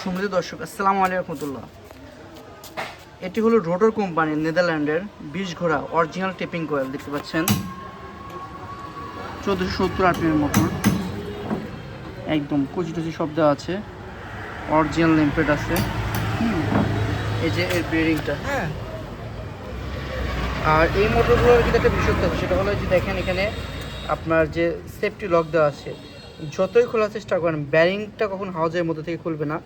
সুপ্রিয় দর্শক, আসসালামু আলাইকুম রহমতুল্লাহ। এটি হলো রোটর কোম্পানির নেদারল্যান্ডের 20 ঘোড়া অরিজিনাল টেপিং কয়েল। দেখতে পাচ্ছেন 1470 আরপিএম মোটর, একদম কুচি টুচি শব্দ আছে, অরিজিনাল নেমপ্লেট আছে। এই যে এর বেরিংটা, হ্যাঁ। আর এই মোটরগুলোর কিন্তু একটা বিশেষত্ব আছে, সেটা হলো যে দেখেন এখানে আপনার যে সেফটি লক দেওয়া আছে, যতই খোলার চেষ্টা করেন ব্যারিংটা কখন হাউজের মধ্যে থেকে খুলবে না,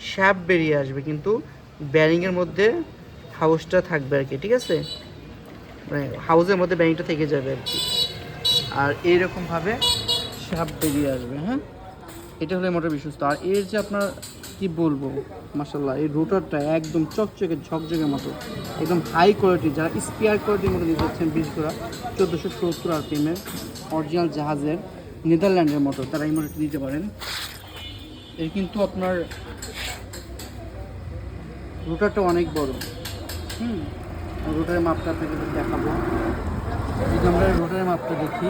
শ্যাপ বেরিয়ে আসবে, কিন্তু ব্যারিংয়ের মধ্যে হাউসটা থাকবে আর কি, ঠিক আছে, মানে হাউসের মধ্যে ব্যারিংটা থেকে যাবে আর কি। আর এইরকমভাবে শ্যাপ বেরিয়ে আসবে, হ্যাঁ। এটা হলো মোটর বিশ্বস্ত। আর এর যে আপনার কি বলবো, মাশাআল্লাহ, এই রোটরটা একদম চকচকে ঝকঝকে মতো, একদম হাই কোয়ালিটি। যারা স্পেয়ার কোয়ালিটির মতো নিতে যাচ্ছেন 20 ঘোড়া 1470 আরপিএমের অরিজিনাল জাহাজের নেদারল্যান্ডের মোটর, তারা এই মোটরটি নিতে পারেন। এর কিন্তু আপনার রোটারটা অনেক বড়, রোটারের মাপটা আপনাকে দেখাবো। যদি আমরা রোটারের মাপটা দেখি,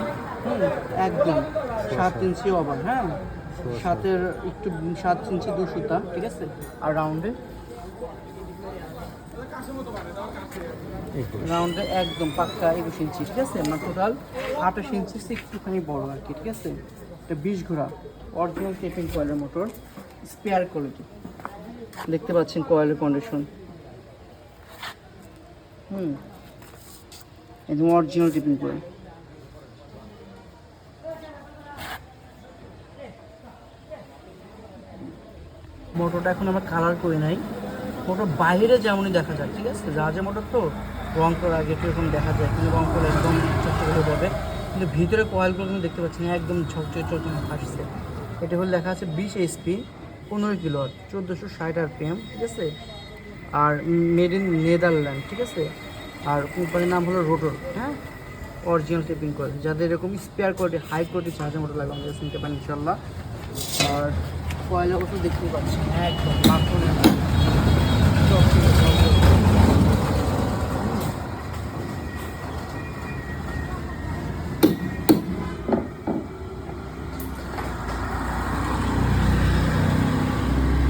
একদম 7 ইঞ্চি ওভার, হ্যাঁ, 7-এর একটু 7 ইঞ্চি 2 সুতা, ঠিক আছে। আর রাউন্ডে একদম পাক্কা 21 ইঞ্চি, ঠিক আছে। আমার টোটাল 28 ইঞ্চি, একটুখানি বড় আর কি, ঠিক আছে। এটা 20 ঘোড়া অরিজিনাল টেপিং কয়েলের মোটর, স্পেয়ার কোয়ালিটি। দেখতে পাচ্ছেন কয়েলের কন্ডিশন, একদম অরিজিনাল টেপিং কয়েল। মোটরটা এখন আমরা কালার করি নাই, মোটর বাইরে যেমনই দেখা যায়, ঠিক আছে। জাহাজের মোটর তো রং করার আগে এরকম দেখা যায়, কিন্তু রং করে একদম চকচকে হবে, কিন্তু ভিতরে কয়েলগুলো কিন্তু দেখতে পাচ্ছেন একদম ঝকঝকে আসছে। এটা হলে লেখা আছে 20 HP 15 কিলোওয়াট 1460 আরপিএম, ঠিক আছে। আর মেড ইন নেদারল্যান্ড, ঠিক আছে। আর কোম্পানির নাম হলো রোটর, হ্যাঁ, অরিজিনাল টেপিং কয়েল। যাদের এরকম স্পেয়ার কোয়ালিটি হাই কোয়ালিটি জাহাজের মোটর লাগবে আমাদের কিনতে পারেন ইনশাল্লাহ। আর কয়েল অবশ্য দেখতেই পাচ্ছেন একদম মাখন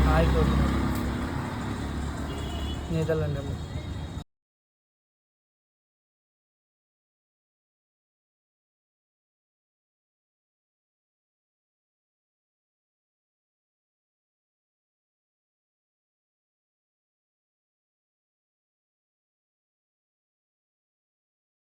হাই কোয়ালিটি নেদারল্যান্ডের